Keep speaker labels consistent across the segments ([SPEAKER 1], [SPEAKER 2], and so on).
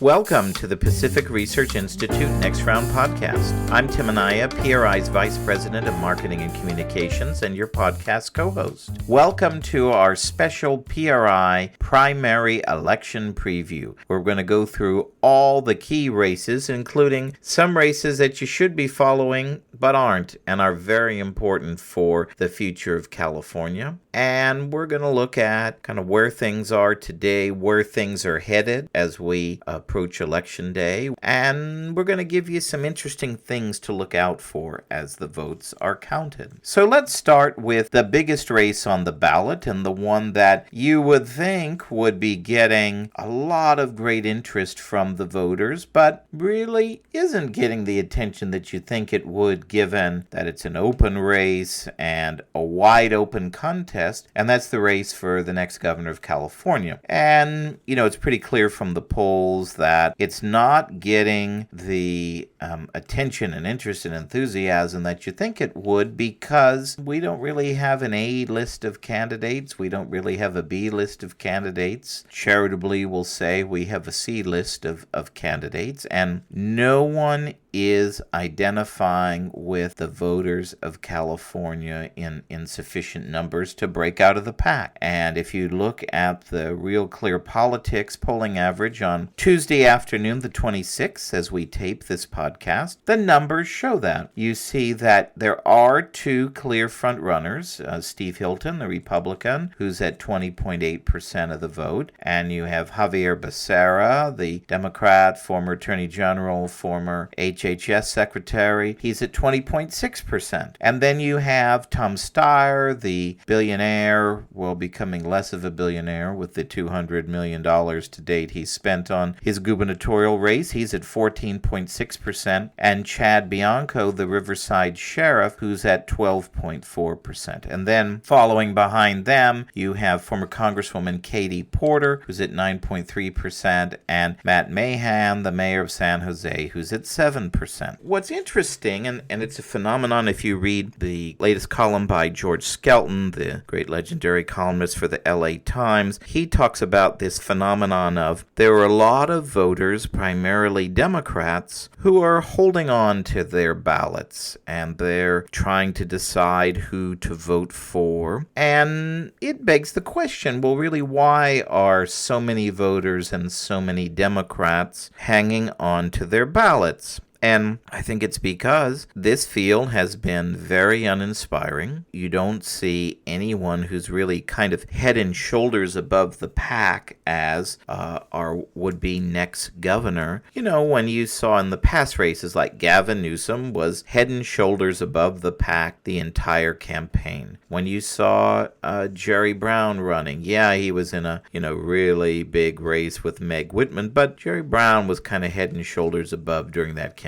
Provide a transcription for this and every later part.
[SPEAKER 1] Welcome to the Pacific Research Institute Next Round podcast. I'm Tim Anaya, PRI's Vice President of Marketing and Communications and your podcast co-host. Welcome to our special PRI primary election preview. We're going to go through all the key races, including some races that you should be following but aren't and are very important for the future of California. And we're going to look at kind of where things are today, where things are headed as we approach Election Day. And we're going to give you some interesting things to look out for as the votes are counted. So let's start with the biggest race on the ballot and the one that you would think would be getting a lot of great interest from the voters, but really isn't getting the attention that you think it would, given that it's an open race and a wide open contest, and that's the race for the next governor of California. And, it's pretty clear from the polls that it's not getting the attention and interest and enthusiasm that you think it would, because we don't really have an A list of candidates. We don't really have a B list of candidates. Charitably, we'll say we have a C list of candidates, and no one is identifying with the voters of California in sufficient numbers to break out of the pack. And if you look at the Real Clear Politics polling average on Tuesday afternoon, the 26th, as we tape this podcast, the numbers show that. You see that there are two clear front runners, Steve Hilton, the Republican, who's at 20.8% of the vote, and you have Xavier Becerra, the Democrat, former Attorney General, former HHS Secretary. He's at 20.6%. And then you have Tom Steyer, the billionaire, becoming less of a billionaire with the $200 million to date he's spent on his gubernatorial race. He's at 14.6%. And Chad Bianco, the Riverside Sheriff, who's at 12.4%. And then following behind them, you have former Congresswoman Katie Porter, who's at 9.3%, and Matt Mahan, the mayor of San Jose, who's at 7%. What's interesting, and it's a phenomenon if you read the latest column by George Skelton, the great legendary columnist for the LA Times, he talks about this phenomenon of there are a lot of voters, primarily Democrats, who are holding on to their ballots, and they're trying to decide who to vote for. And it begs the question, well, really, why are so many voters and so many Democrats hanging on to their ballots? And I think it's because this field has been very uninspiring. You don't see anyone who's really kind of head and shoulders above the pack as our would-be next governor. When you saw in the past races, like Gavin Newsom was head and shoulders above the pack the entire campaign. When you saw Jerry Brown running, he was in a really big race with Meg Whitman, but Jerry Brown was kind of head and shoulders above during that campaign.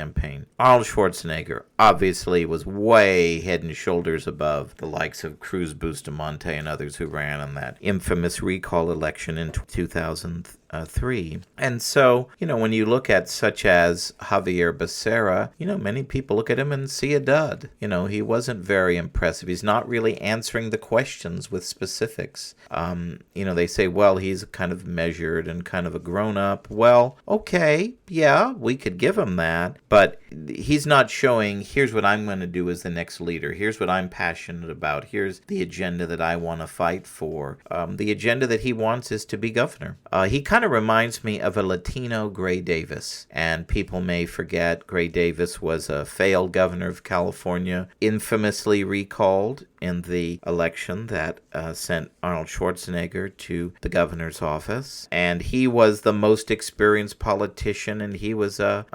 [SPEAKER 1] Arnold Schwarzenegger obviously was way head and shoulders above the likes of Cruz Bustamante and others who ran in that infamous recall election in 2003. And so, when you look at such as Xavier Becerra, many people look at him and see a dud. He wasn't very impressive. He's not really answering the questions with specifics. They say, well, he's kind of measured and kind of a grown-up. Well, okay, yeah, we could give him that, but he's not showing, here's what I'm going to do as the next leader. Here's what I'm passionate about. Here's the agenda that I want to fight for. The agenda that he wants is to be governor. He kind of reminds me of a Latino Gray Davis, and people may forget Gray Davis was a failed governor of California, infamously recalled in the election that sent Arnold Schwarzenegger to the governor's office, and he was the most experienced politician, and he was a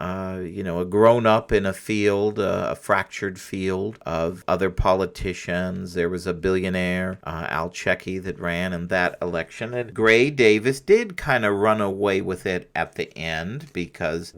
[SPEAKER 1] grown-up in a field, a fractured field of other politicians. There was a billionaire, Al Checky, that ran in that election, and Gray Davis did kind of run away with it at the end because,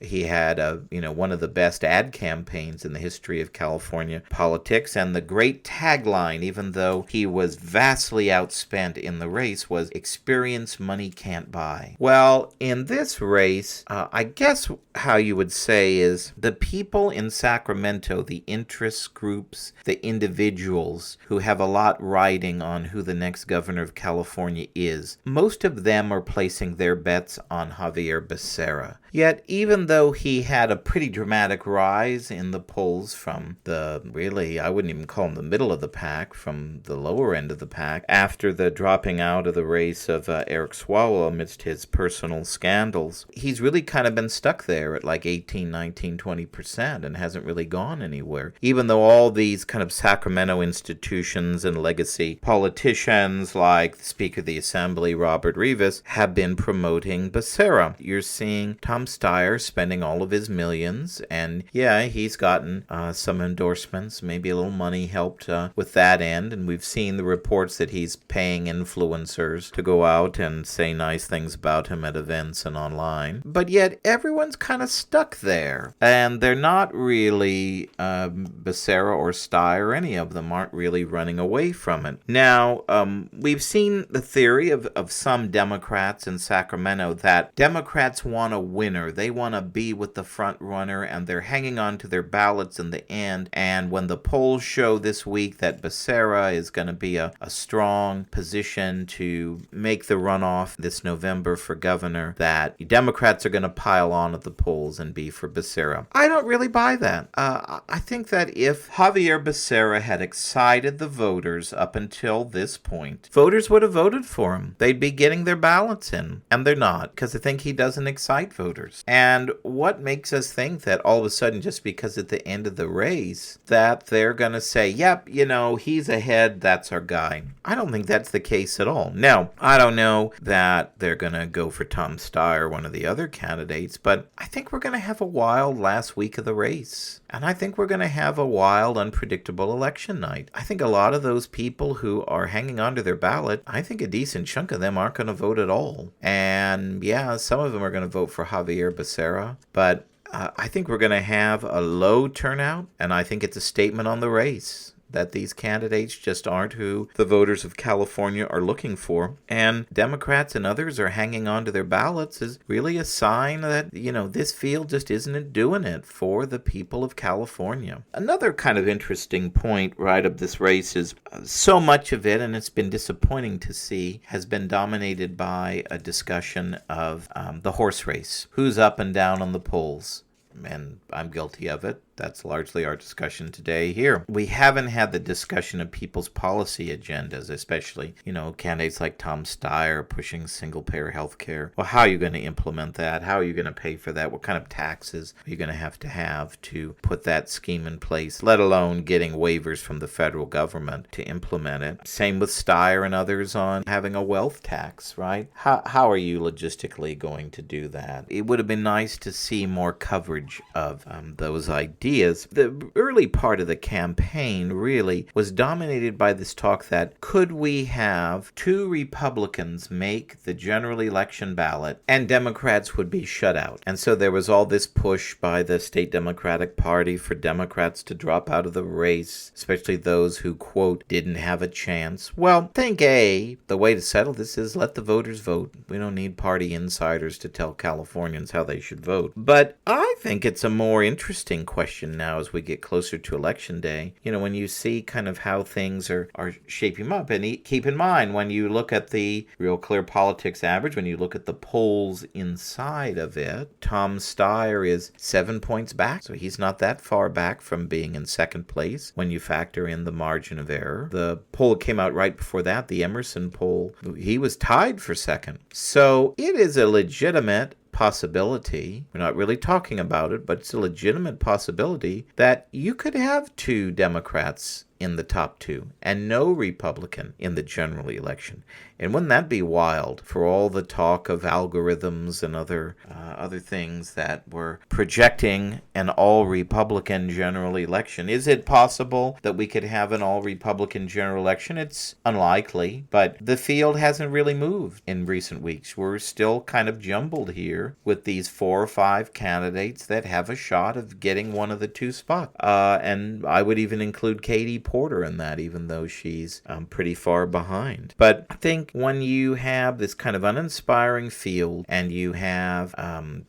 [SPEAKER 1] he had one of the best ad campaigns in the history of California politics, and the great tagline, even though he was vastly outspent in the race, was "Experience money can't buy." Well, in this race, I guess how you would say is is the people in Sacramento, the interest groups, the individuals who have a lot riding on who the next governor of California is, most of them are placing their bets on Xavier Becerra. Yet, even though he had a pretty dramatic rise in the polls from I wouldn't even call him the middle of the pack, from the lower end of the pack, after the dropping out of the race of Eric Swalwell amidst his personal scandals, he's really kind of been stuck there at like 18, 19, 20% and hasn't really gone anywhere. Even though all these kind of Sacramento institutions and legacy politicians like the Speaker of the Assembly, Robert Rivas, have been promoting Becerra. You're seeing Tom Steyer spending all of his millions, and yeah, he's gotten some endorsements, maybe a little money helped with that end, and we've seen the reports that he's paying influencers to go out and say nice things about him at events and online. But yet, everyone's kind of stuck there, and they're not really, Becerra or Steyer, any of them aren't really running away from it. Now, we've seen the theory of some Democrats in Sacramento that Democrats want a winner. They want to be with the front runner, and they're hanging on to their ballots in the end. And when the polls show this week that Becerra is going to be a strong position to make the runoff this November for governor, that Democrats are going to pile on at the polls and be for Becerra. I don't really buy that. I think that if Xavier Becerra had excited the voters up until this point, voters would have voted for him. They'd be getting their ballots in, and they're not, because I think he doesn't excite voters. And what makes us think that all of a sudden, just because at the end of the race, that they're going to say, yep, he's ahead, that's our guy? I don't think that's the case at all. Now, I don't know that they're going to go for Tom Steyer, one of the other candidates, but I think we're going to have a wild last week of the race. And I think we're going to have a wild, unpredictable election night. I think a lot of those people who are hanging on to their ballot, I think a decent chunk of them aren't going to vote at all. And yeah, some of them are going to vote for Xavier Becerra, but I think we're going to have a low turnout, and I think it's a statement on the race that these candidates just aren't who the voters of California are looking for. And Democrats and others are hanging on to their ballots is really a sign that, this field just isn't doing it for the people of California. Another kind of interesting point right of this race is so much of it, and it's been disappointing to see, has been dominated by a discussion of the horse race. Who's up and down on the polls? And I'm guilty of it. That's largely our discussion today here. We haven't had the discussion of people's policy agendas, especially, candidates like Tom Steyer pushing single-payer health care. Well, how are you going to implement that? How are you going to pay for that? What kind of taxes are you going to have to put that scheme in place, let alone getting waivers from the federal government to implement it? Same with Steyer and others on having a wealth tax, right? How are you logistically going to do that? It would have been nice to see more coverage of those ideas. The early part of the campaign really was dominated by this talk that could we have two Republicans make the general election ballot and Democrats would be shut out. And so there was all this push by the state Democratic Party for Democrats to drop out of the race, especially those who, quote, didn't have a chance. Well, I think the way to settle this is let the voters vote. We don't need party insiders to tell Californians how they should vote. But I think it's a more interesting question now as we get closer to election day. When you see kind of how things are shaping up, and keep in mind, when you look at the Real Clear Politics average, when you look at the polls inside of it, Tom Steyer is 7 points back, so he's not that far back from being in second place when you factor in the margin of error. The poll that came out right before that, the Emerson poll, he was tied for second. So it is a legitimate possibility, we're not really talking about it, but it's a legitimate possibility that you could have two Democrats in the top two and no Republican in the general election. And wouldn't that be wild for all the talk of algorithms and other things that were projecting an all-Republican general election? Is it possible that we could have an all-Republican general election? It's unlikely, but the field hasn't really moved in recent weeks. We're still kind of jumbled here with these 4 or 5 candidates that have a shot of getting one of the two spots. And I would even include Katie Porter in that, even though she's pretty far behind. But I think when you have this kind of uninspiring field and you have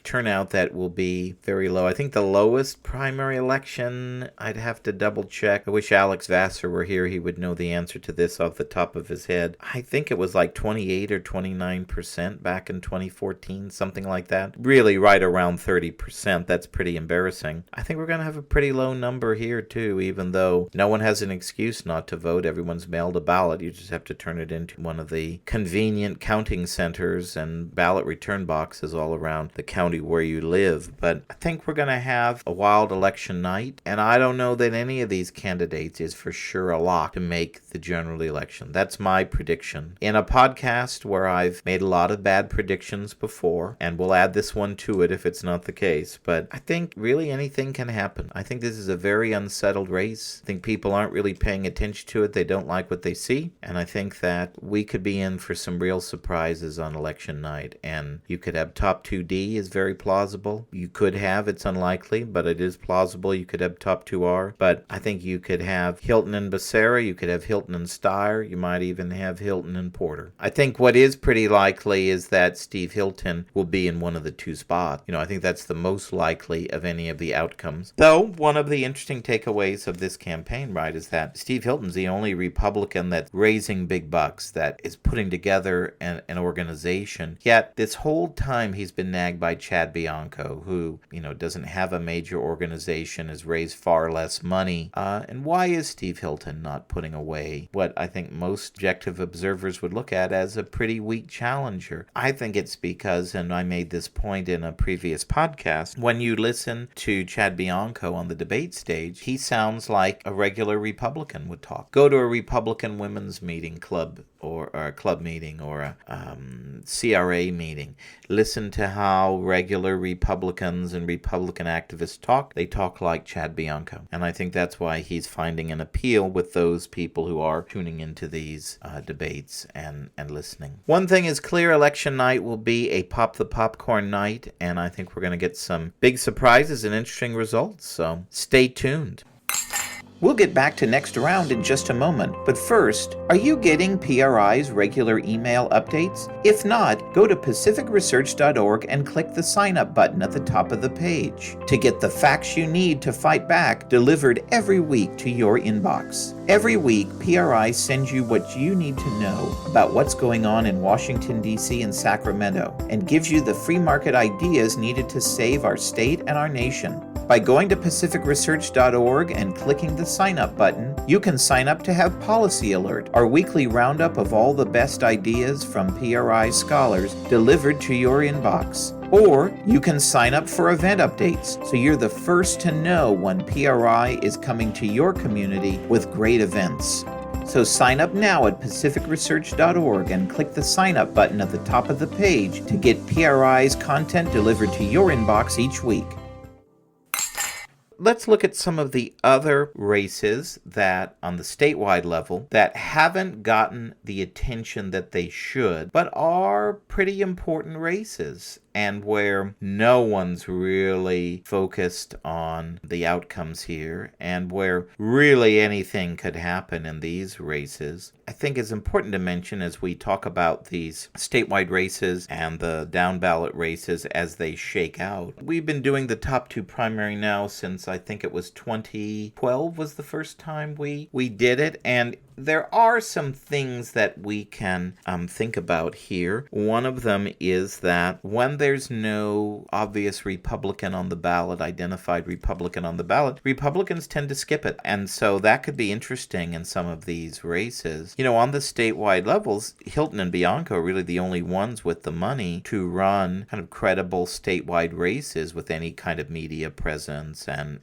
[SPEAKER 1] turnout that will be very low, I think the lowest primary election, I'd have to double check. I wish Alex Vassar were here. He would know the answer to this off the top of his head. I think it was like 28 or 29% back in 2014, something like that. Really right around 30%. That's pretty embarrassing. I think we're going to have a pretty low number here too, even though no one has an excuse not to vote. Everyone's mailed a ballot. You just have to turn it into one of the convenient counting centers and ballot return boxes all around the county where you live. But I think we're going to have a wild election night, and I don't know that any of these candidates is for sure a lock to make the general election. That's my prediction. In a podcast where I've made a lot of bad predictions before, and we'll add this one to it if it's not the case, but I think really anything can happen. I think this is a very unsettled race. I think people aren't really paying attention to it. They don't like what they see, and I think that we could be in for some real surprises on election night. And you could have top 2D is very plausible. You could have, it's unlikely, but it is plausible. You could have top 2R, but I think you could have Hilton and Becerra. You could have Hilton and Steyer. You might even have Hilton and Porter. I think what is pretty likely is that Steve Hilton will be in one of the two spots. I think that's the most likely of any of the outcomes. Though, one of the interesting takeaways of this campaign, right, is that Steve Hilton's the only Republican that's raising big bucks, that is putting together an organization. Yet, this whole time he's been nagged by Chad Bianco, who, doesn't have a major organization, has raised far less money. And why is Steve Hilton not putting away what I think most objective observers would look at as a pretty weak challenger? I think it's because, and I made this point in a previous podcast, when you listen to Chad Bianco on the debate stage, he sounds like a regular Republican would talk. Go to a Republican women's meeting club or a club meeting or a CRA meeting. Listen to how regular Republicans and Republican activists talk. They talk like Chad Bianco. And I think that's why he's finding an appeal with those people who are tuning into these debates and listening. One thing is clear, election night will be a pop the popcorn night, and I think we're going to get some big surprises and interesting results. So stay tuned. We'll get back to Next Round in just a moment, but first, are you getting PRI's regular email updates? If not, go to pacificresearch.org and click the sign up button at the top of the page to get the facts you need to fight back delivered every week to your inbox. Every week, PRI sends you what you need to know about what's going on in Washington, D.C. and Sacramento, and gives you the free market ideas needed to save our state and our nation. By going to pacificresearch.org and clicking the sign up button, you can sign up to have Policy Alert, our weekly roundup of all the best ideas from PRI scholars delivered to your inbox. Or you can sign up for event updates, so you're the first to know when PRI is coming to your community with great events. So sign up now at pacificresearch.org and click the sign up button at the top of the page to get PRI's content delivered to your inbox each week. Let's look at some of the other races that, on the statewide level, that haven't gotten the attention that they should, but are pretty important races, and where no one's really focused on the outcomes here, and where really anything could happen in these races. I think it's important to mention as we talk about these statewide races and the down ballot races as they shake out. We've been doing the top two primary now since I think it was 2012 was the first time we did it, and there are some things that we can think about here. One of them is that when there's no obvious Republican on the ballot, identified Republican on the ballot, Republicans tend to skip it. And so that could be interesting in some of these races. On the statewide levels, Hilton and Bianco are really the only ones with the money to run kind of credible statewide races with any kind of media presence and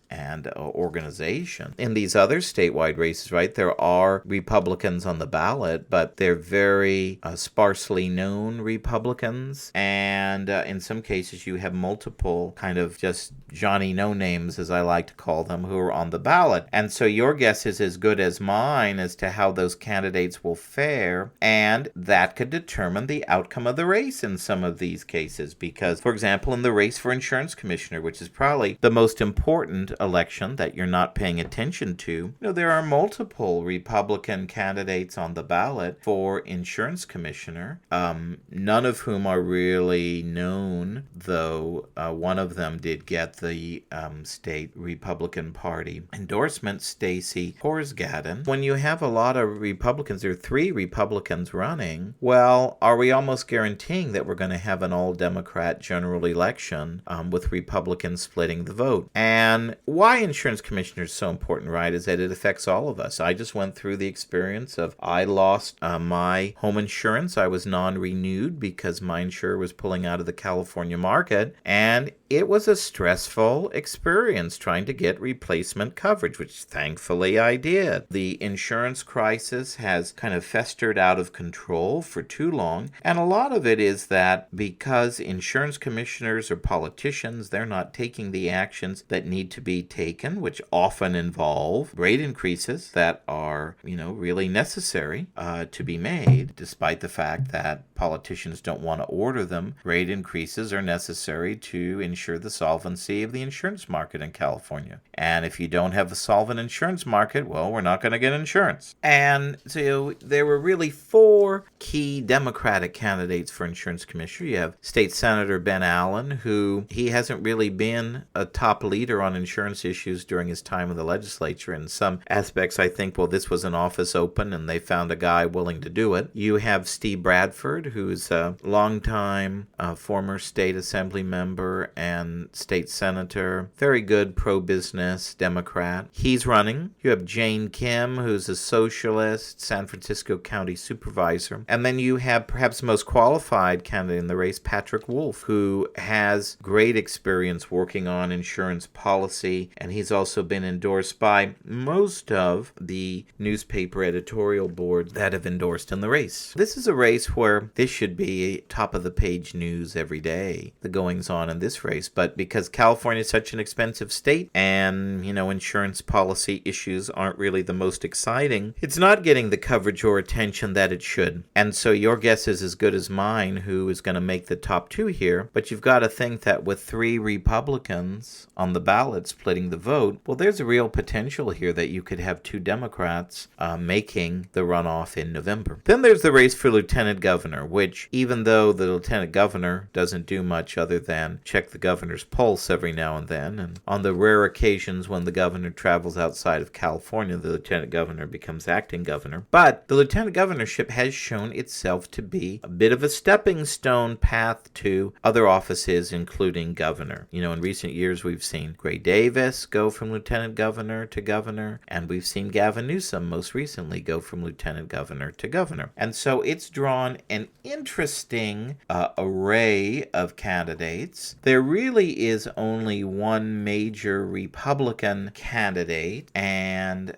[SPEAKER 1] organization. In these other statewide races, right, there are Republicans on the ballot, but they're very sparsely known Republicans. And in some cases, you have multiple kind of just Johnny no-names, as I like to call them, who are on the ballot. And so your guess is as good as mine as to how those candidates will fare. And that could determine the outcome of the race in some of these cases. Because, for example, in the race for insurance commissioner, which is probably the most important election that you're not paying attention to, there are multiple Republican candidates on the ballot for insurance commissioner, none of whom are really known, though one of them did get the state Republican Party endorsement, Stacey Horsgaden. When you have a lot of Republicans, there are 3 Republicans running, well, are we almost guaranteeing that we're going to have an all-Democrat general election with Republicans splitting the vote? And why insurance commissioner is so important, right, is that it affects all of us. I just went through the experience of I lost my home insurance. I was non-renewed because my insurer was pulling out of the California market, and it was a stressful experience trying to get replacement coverage, which thankfully I did. The insurance crisis has kind of festered out of control for too long, and a lot of it is that because insurance commissioners are politicians, they're not taking the actions that need to be taken, which often involve rate increases that are, really necessary to be made, despite the fact that politicians don't want to order them. Rate increases are necessary to ensure the solvency of the insurance market in California. And if you don't have a solvent insurance market, well, we're not going to get insurance. And so there were really 4 key Democratic candidates for insurance commissioner. You have State Senator Ben Allen, who he hasn't really been a top leader on insurance issues during his time in the legislature. In some aspects, I think, well, this was an office open and they found a guy willing to do it. You have Steve Bradford, who's a longtime former state assembly member and state senator, very good pro-business Democrat. He's running. You have Jane Kim, who's a socialist, San Francisco County supervisor. And then you have perhaps the most qualified candidate in the race, Patrick Wolf, who has great experience working on insurance policy, and he's also been endorsed by most of the newspaper editorial boards that have endorsed in the race. This is a race where this should be top of the page news every day, the goings on in this race, but because California is such an expensive state and, insurance policy issues aren't really the most exciting, it's not getting the coverage or attention that it should. And so your guess is as good as mine who is going to make the top 2 here, but you've got to think that with 3 Republicans on the ballot splitting the vote, well, there's a real potential here that you could have 2 Democrats making the runoff in November. Then there's the race for lieutenant governor, which even though the lieutenant governor doesn't do much other than check the governor's pulse every now and then, and on the rare occasions when the governor travels outside of California, the lieutenant governor becomes acting governor. But the lieutenant governorship has shown itself to be a bit of a stepping stone path to other offices, including governor. In recent years, we've seen Gray Davis go from lieutenant governor to governor, and we've seen Gavin Newsom most recently go from lieutenant governor to governor. And so it's drawn an interesting array of candidates. There really is only one major Republican candidate, and,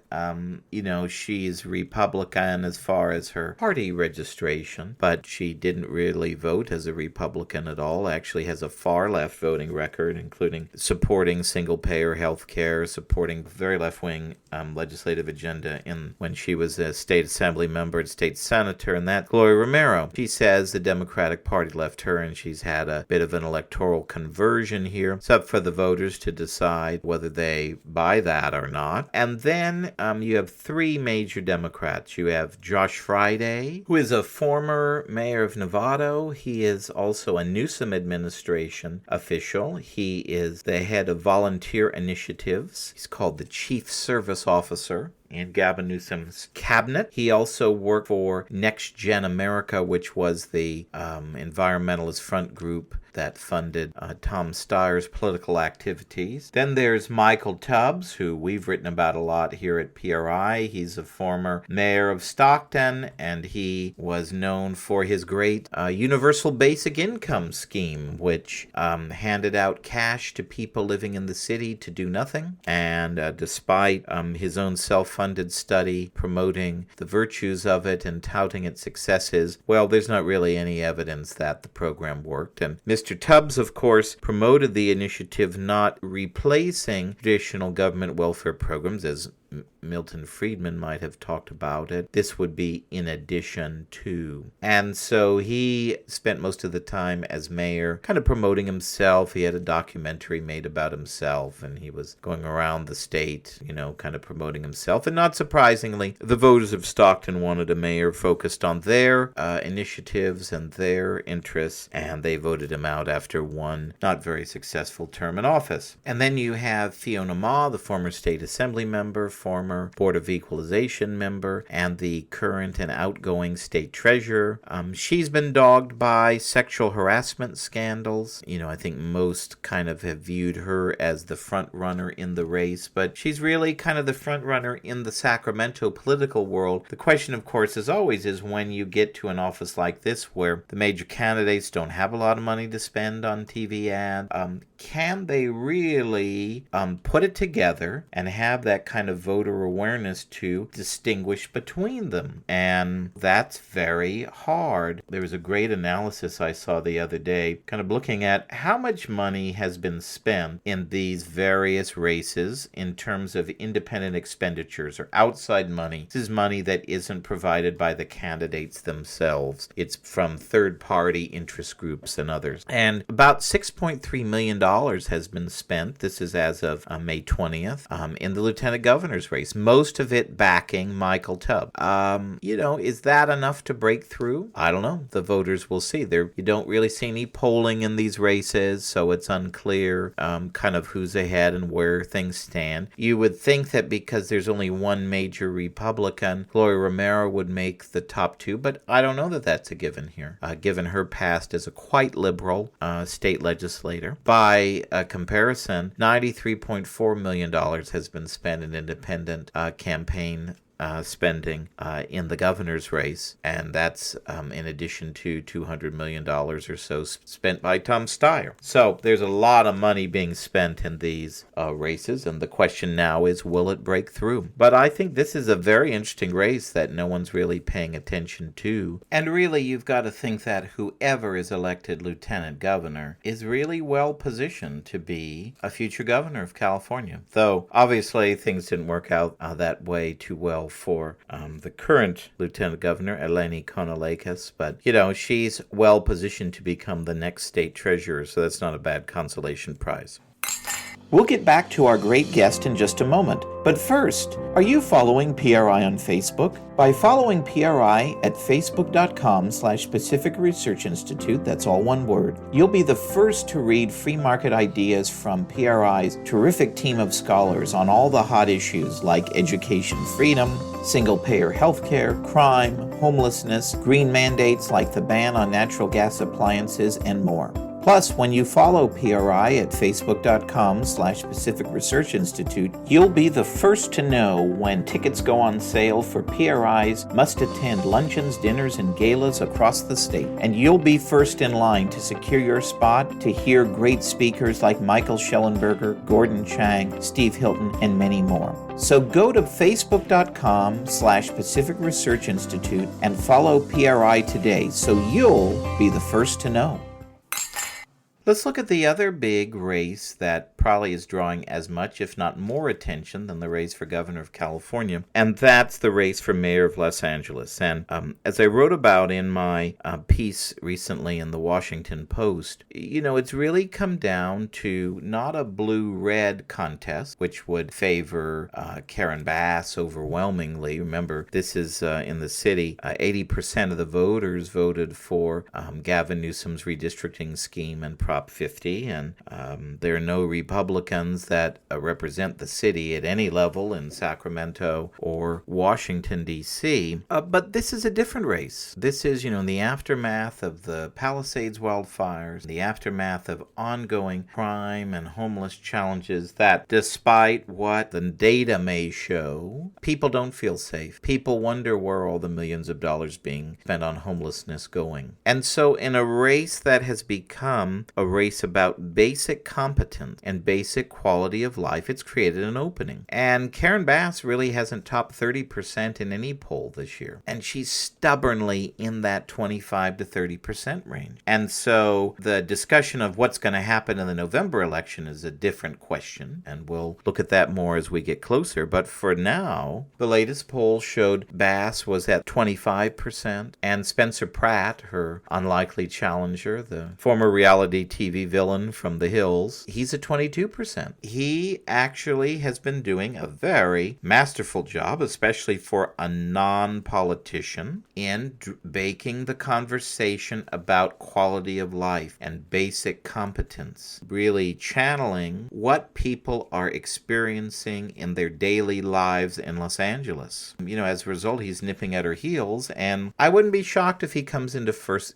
[SPEAKER 1] she's Republican as far as her party registration, but she didn't really vote as a Republican at all, actually has a far left voting record, including supporting single-payer health care, supporting very left-wing legislative agenda when she was a state assembly member and state senator, and that's Gloria Romero. She says the Democratic Party left her, and she's had a bit of an electoral conversion here. It's up for the voters to decide whether they buy that or not. And then you have 3 major Democrats. You have Josh Friday, who is a former mayor of Novato. He is also a Newsom administration official. He is the head of volunteer initiatives. He's called the Chief Service Officer in Gavin Newsom's cabinet. He also worked for Next Gen America, which was the environmentalist front group that funded Tom Steyer's political activities. Then there's Michael Tubbs, who we've written about a lot here at PRI. He's a former mayor of Stockton, and he was known for his great universal basic income scheme, which handed out cash to people living in the city to do nothing. And despite his own self-funded study promoting the virtues of it and touting its successes, well, there's not really any evidence that the program worked. And Mr. Tubbs, of course, promoted the initiative, not replacing traditional government welfare programs, as Milton Friedman might have talked about it. This would be in addition to. And so he spent most of the time as mayor kind of promoting himself. He had a documentary made about himself, and he was going around the state, kind of promoting himself. And not surprisingly, the voters of Stockton wanted a mayor focused on their initiatives and their interests, and they voted him out after one not very successful term in office. And then you have Fiona Ma, the former state assembly member, former Board of Equalization member, and the current and outgoing state treasurer. She's been dogged by sexual harassment scandals. I think most kind of have viewed her as the front runner in the race, but she's really kind of the front runner in the Sacramento political world. The question, of course, as always, is when you get to an office like this where the major candidates don't have a lot of money to spend on TV ads, can they really put it together and have that kind of voter awareness to distinguish between them? And that's very hard. There was a great analysis I saw the other day kind of looking at how much money has been spent in these various races in terms of independent expenditures or outside money. This is money that isn't provided by the candidates themselves. It's from third-party interest groups and others. And about $6.3 million has been spent. This is as of May 20th in the lieutenant governor's race. Most of it backing Michael Tubbs. Is that enough to break through? I don't know. The voters will see. You don't really see any polling in these races, so it's unclear kind of who's ahead and where things stand. You would think that because there's only one major Republican, Gloria Romero would make the top two, but I don't know that that's a given here, given her past as a quite liberal state legislator. By comparison, $93.4 million has been spent in independent campaign spending in the governor's race, and that's in addition to $200 million or so spent by Tom Steyer. So there's a lot of money being spent in these races, and the question now is, will it break through? But I think this is a very interesting race that no one's really paying attention to. And really, you've got to think that whoever is elected lieutenant governor is really well positioned to be a future governor of California. Though, obviously, things didn't work out that way too well for the current lieutenant governor, Eleni Konalakis, but she's well positioned to become the next state treasurer, so that's not a bad consolation prize. We'll get back to our great guest in just a moment, but first, are you following PRI on Facebook? By following PRI at facebook.com/Pacific Research Institute, that's all one word, you'll be the first to read free market ideas from PRI's terrific team of scholars on all the hot issues like education freedom, single-payer healthcare, crime, homelessness, green mandates like the ban on natural gas appliances, and more. Plus, when you follow PRI at facebook.com/Pacific Research Institute, you'll be the first to know when tickets go on sale for PRI's must-attend luncheons, dinners, and galas across the state. And you'll be first in line to secure your spot to hear great speakers like Michael Schellenberger, Gordon Chang, Steve Hilton, and many more. So go to facebook.com/Pacific Research Institute and follow PRI today so you'll be the first to know. Let's look at the other big race that probably is drawing as much, if not more, attention than the race for governor of California, and that's the race for mayor of Los Angeles. And as I wrote about in my piece recently in the Washington Post, it's really come down to not a blue-red contest, which would favor Karen Bass overwhelmingly. Remember, this is in the city. 80% of the voters voted for Gavin Newsom's redistricting scheme and Prop 50, and there are no Republicans Republicans that represent the city at any level in Sacramento or Washington, D.C. But this is a different race. This is, in the aftermath of the Palisades wildfires, the aftermath of ongoing crime and homeless challenges that, despite what the data may show, people don't feel safe. People wonder where all the millions of dollars being spent on homelessness going. And so in a race that has become a race about basic competence and basic quality of life, it's created an opening. And Karen Bass really hasn't topped 30% in any poll this year. And she's stubbornly in that 25 to 30% range. And so the discussion of what's going to happen in the November election is a different question. And we'll look at that more as we get closer. But for now, the latest poll showed Bass was at 25%. And Spencer Pratt, her unlikely challenger, the former reality TV villain from The Hills, he's at 22%. He actually has been doing a very masterful job, especially for a non-politician, in baking the conversation about quality of life and basic competence, really channeling what people are experiencing in their daily lives in Los Angeles. As a result, he's nipping at her heels, and I wouldn't be shocked if he comes in first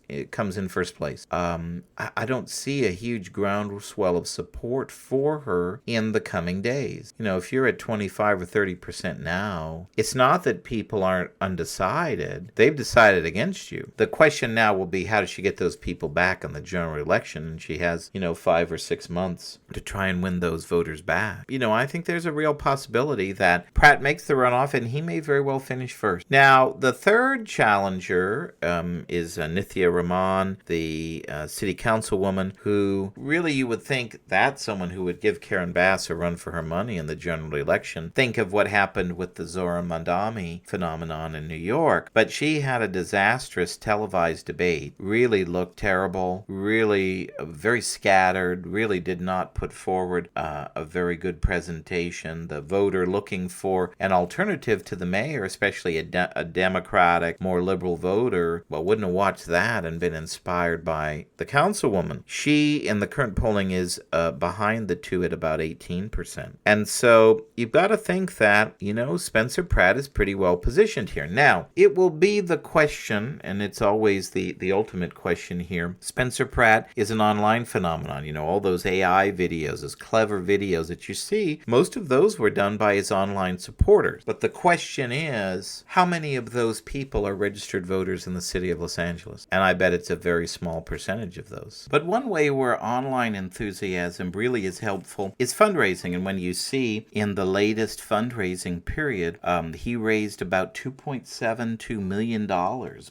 [SPEAKER 1] place. I don't see a huge groundswell of support for her in the coming days. If you're at 25 or 30% now, it's not that people aren't undecided. They've decided against you. The question now will be, how does she get those people back in the general election? And she has, 5 or 6 months to try and win those voters back. I think there's a real possibility that Pratt makes the runoff and he may very well finish first. Now, the third challenger is Nithya Raman, the city councilwoman, who really you would think that's someone who would give Karen Bass a run for her money in the general election. Think of what happened with the Zohra Mamdani phenomenon in New York. But she had a disastrous televised debate, really looked terrible, really very scattered, really did not put forward a very good presentation. The voter looking for an alternative to the mayor, especially a Democratic, more liberal voter, wouldn't have watched that and been inspired by the councilwoman. She, in the current polling, is behind the two at about 18%. And so you've got to think that, Spencer Pratt is pretty well positioned here. Now, it will be the question, and it's always the ultimate question here. Spencer Pratt is an online phenomenon. All those AI videos, those clever videos that you see, most of those were done by his online supporters. But the question is, how many of those people are registered voters in the city of Los Angeles? And I bet it's a very small percentage of those. But one way where online enthusiasm really is helpful is fundraising. And when you see in the latest fundraising period, he raised about $2.72 million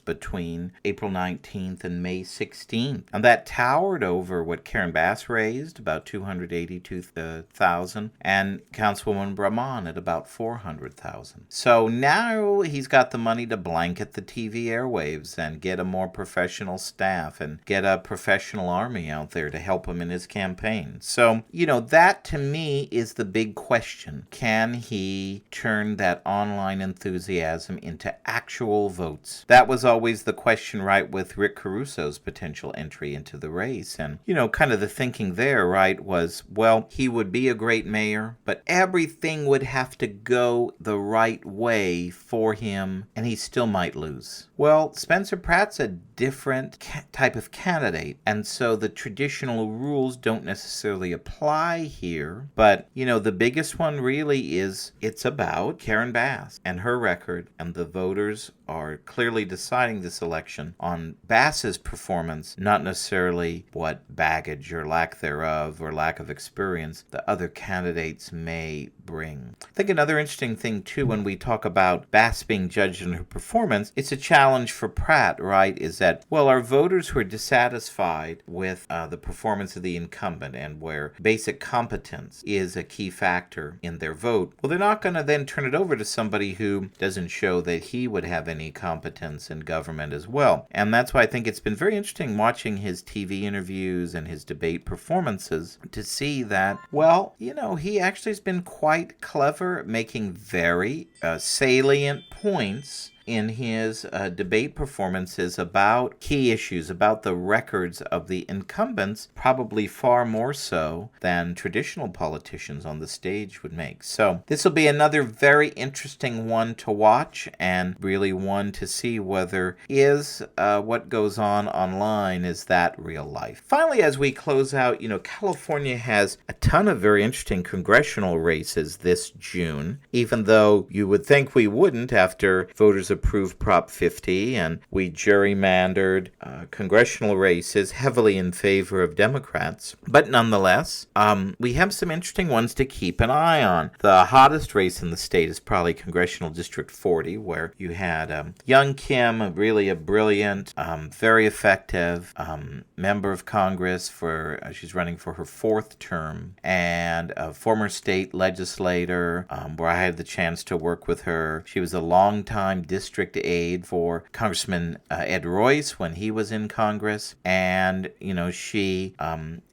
[SPEAKER 1] between April 19th and May 16th. And that towered over what Karen Bass raised, about $282,000, and Councilwoman Brahman at about $400,000. So now he's got the money to blanket the TV airwaves and get a more professional staff and get a professional army out there to help him in his campaign. So, that to me is the big question. Can he turn that online enthusiasm into actual votes? That was always the question, right, with Rick Caruso's potential entry into the race. And, kind of the thinking there, right, was, well, he would be a great mayor, but everything would have to go the right way for him, and he still might lose. Well, Spencer Pratt's a different type of candidate, and so the traditional rules don't necessarily apply here. But, the biggest one really is it's about Karen Bass and her record, and the voters are clearly deciding this election on Bass's performance, not necessarily what baggage or lack thereof or lack of experience the other candidates may bring. I think another interesting thing, too, when we talk about Bass being judged on her performance, it's a challenge for Pratt, right, is that, our voters who are dissatisfied with the performance of the incumbent and where basic competence is a key factor in their vote, they're not going to then turn it over to somebody who doesn't show that he would have any competence in government as well. And that's why I think it's been very interesting watching his TV interviews and his debate performances to see that, he actually has been quite clever at making very salient points in his debate performances about key issues, about the records of the incumbents, probably far more so than traditional politicians on the stage would make. So this will be another very interesting one to watch, and really one to see whether what goes on online, is that real life. Finally, as we close out, California has a ton of very interesting congressional races this June, even though you would think we wouldn't after voters approved Prop 50 and we gerrymandered congressional races heavily in favor of Democrats. But nonetheless, we have some interesting ones to keep an eye on. The hottest race in the state is probably Congressional District 40, where you had Young Kim, really a brilliant, very effective member of Congress she's running for her fourth term, and a former state legislator where I had the chance to work with her. She was a longtime district aide for Congressman Ed Royce when he was in Congress, and she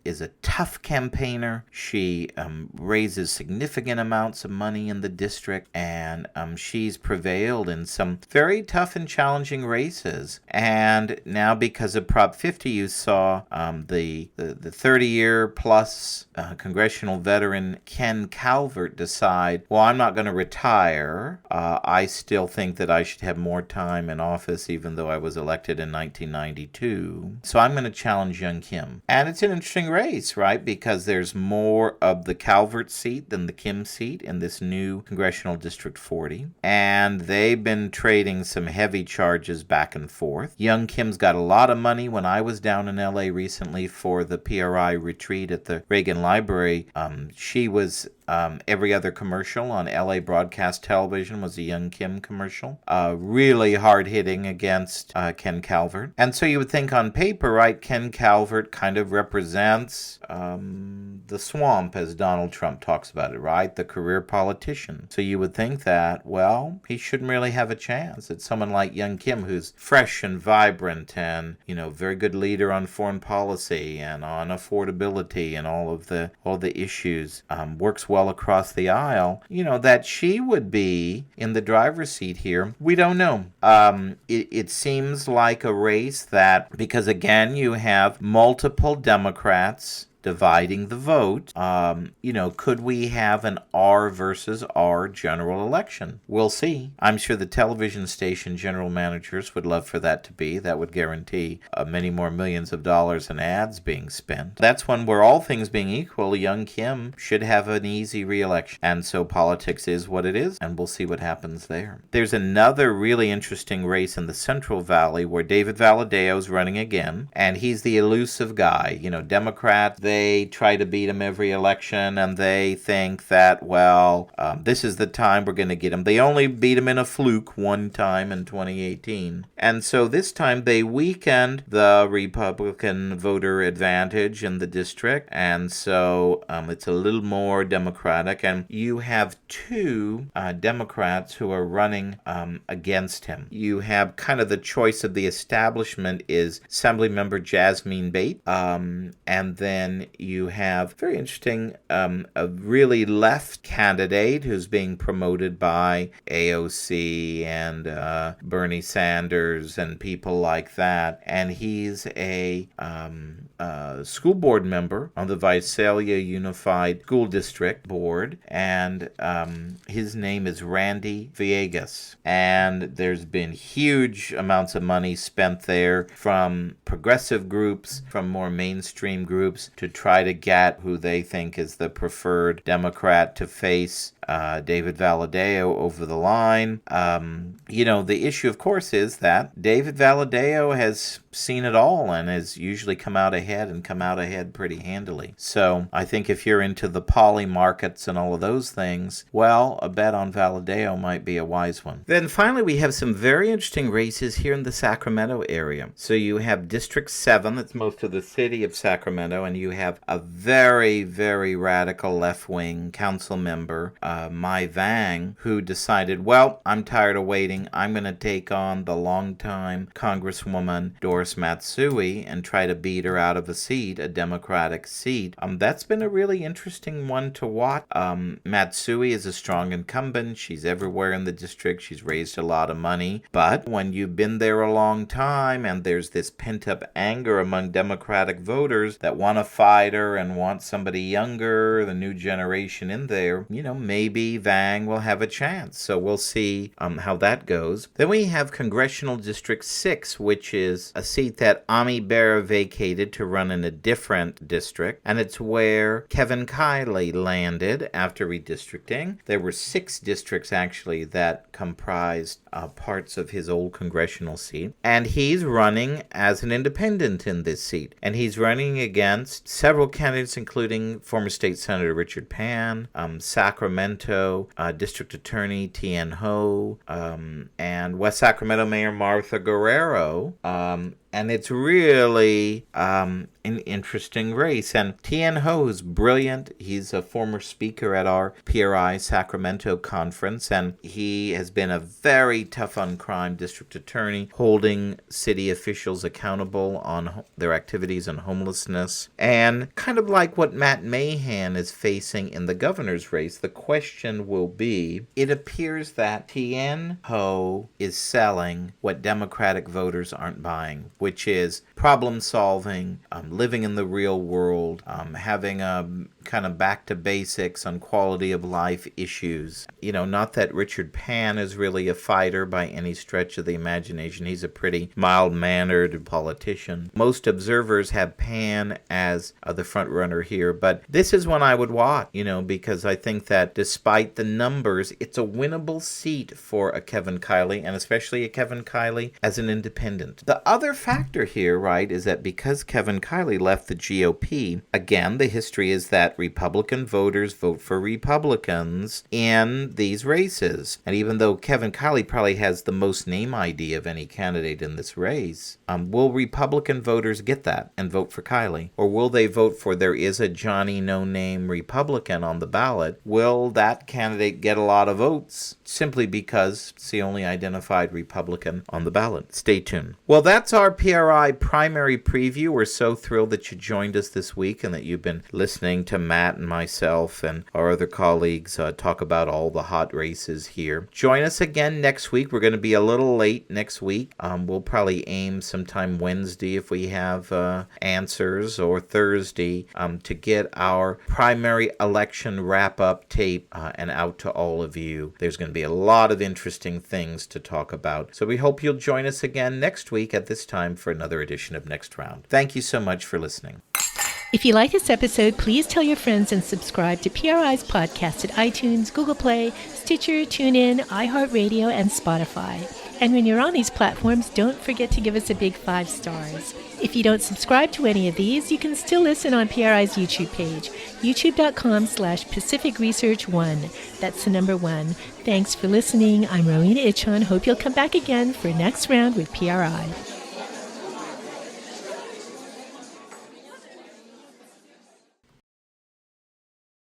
[SPEAKER 1] is a tough campaigner. She raises significant amounts of money in the district, and she's prevailed in some very tough and challenging races. And now, because of Prop 50, you saw the 30-year plus congressional veteran Ken Calvert decide, well, I'm not going to retire. I still think that I should have more time in office, even though I was elected in 1992. So I'm going to challenge Young Kim. And it's an interesting race, right? Because there's more of the Calvert seat than the Kim seat in this new Congressional District 40. And they've been trading some heavy charges back and forth. Young Kim's got a lot of money. When I was down in LA recently for the PRI retreat at the Reagan Library, she was every other commercial on LA broadcast television was a Young Kim commercial. Really hard-hitting against Ken Calvert. And so you would think on paper, right, Ken Calvert kind of represents the swamp, as Donald Trump talks about it, right? The career politician. So you would think that, well, he shouldn't really have a chance. It's someone like Young Kim who's fresh and vibrant and, very good leader on foreign policy and on affordability and all the issues, works well across the aisle, that she would be in the driver's seat here. We don't know. It seems like a race that, because again, you have multiple Democrats dividing the vote, could we have an R versus R general election? We'll see. I'm sure the television station general managers would love for that to be. That would guarantee many more millions of dollars in ads being spent. That's one where, all things being equal, Young Kim should have an easy re-election. And so politics is what it is, and we'll see what happens there. There's another really interesting race in the Central Valley where David Valadao is running again, and he's the elusive guy. Democrat, they try to beat him every election, and they think that, this is the time we're going to get him. They only beat him in a fluke one time in 2018. And so this time they weakened the Republican voter advantage in the district, and so it's a little more Democratic. And you have two Democrats who are running against him. You have kind of the choice of the establishment is Assemblymember Jasmine Bates, and then you have, very interesting, a really left candidate who's being promoted by AOC and Bernie Sanders and people like that. And he's a school board member on the Visalia Unified School District Board, and his name is Randy Villegas. And there's been huge amounts of money spent there from progressive groups, from more mainstream groups, to try to get who they think is the preferred Democrat to face David Valadao over the line. The issue, of course, is that David Valadao has seen it all and has usually come out ahead pretty handily. So I think if you're into the poly markets and all of those things, a bet on Valadao might be a wise one. Then finally, we have some very interesting races here in the Sacramento area. So you have District 7, that's most of the city of Sacramento, and you have a very, very radical left-wing council member, Mai Vang, who decided, I'm tired of waiting. I'm going to take on the longtime Congresswoman Doris Morris Matsui and try to beat her out of a seat, a Democratic seat. That's been a really interesting one to watch. Matsui is a strong incumbent. She's everywhere in the district. She's raised a lot of money. But when you've been there a long time and there's this pent-up anger among Democratic voters that want to fight her and want somebody younger, the new generation in there, maybe Vang will have a chance. So we'll see how that goes. Then we have Congressional District 6, which is a seat that Ami Bera vacated to run in a different district, and it's where Kevin Kiley landed after redistricting. There were 6 districts actually that comprised parts of his old congressional seat, and he's running as an independent in this seat, and he's running against several candidates, including former State Senator Richard Pan, Sacramento District Attorney Tien Ho, and West Sacramento Mayor Martha Guerrero. And it's really an interesting race. And Tien Ho is brilliant. He's a former speaker at our PRI Sacramento conference, and he has been a very tough on crime district attorney, holding city officials accountable on their activities on homelessness. And kind of like what Matt Mahan is facing in the governor's race, the question will be, it appears that Tien Ho is selling what Democratic voters aren't buying, which is problem solving, living in the real world, having a kind of back to basics on quality of life issues. Not that Richard Pan is really a fighter by any stretch of the imagination. He's a pretty mild-mannered politician. Most observers have Pan as the front runner here, but this is one I would watch, because I think that despite the numbers, it's a winnable seat for a Kevin Kiley, and especially a Kevin Kiley as an independent. The other factor here, right, is that because Kevin Kiley left the GOP, again, the history is that Republican voters vote for Republicans in these races. And even though Kevin Kiley probably has the most name ID of any candidate in this race, will Republican voters get that and vote for Kiley? Or will they vote for there is a Johnny no-name Republican on the ballot? Will that candidate get a lot of votes simply because it's the only identified Republican on the ballot? Stay tuned. Well, that's our PRI primary preview. We're so thrilled that you joined us this week and that you've been listening to Matt and myself and our other colleagues talk about all the hot races here. Join us again next week. We're going to be a little late next week. We'll probably aim sometime Wednesday if we have answers, or Thursday, to get our primary election wrap-up tape and out to all of you. There's going to be a lot of interesting things to talk about. So we hope you'll join us again next week at this time for another edition of Next Round. Thank you so much for listening.
[SPEAKER 2] If you like this episode, please tell your friends and subscribe to PRI's podcast at iTunes, Google Play, Stitcher, TuneIn, iHeartRadio, and Spotify. And when you're on these platforms, don't forget to give us a big 5 stars. If you don't subscribe to any of these, you can still listen on PRI's YouTube page, youtube.com/Pacific Research 1. That's the number 1. Thanks for listening. I'm Rowena Ichon. Hope you'll come back again for Next Round with PRI.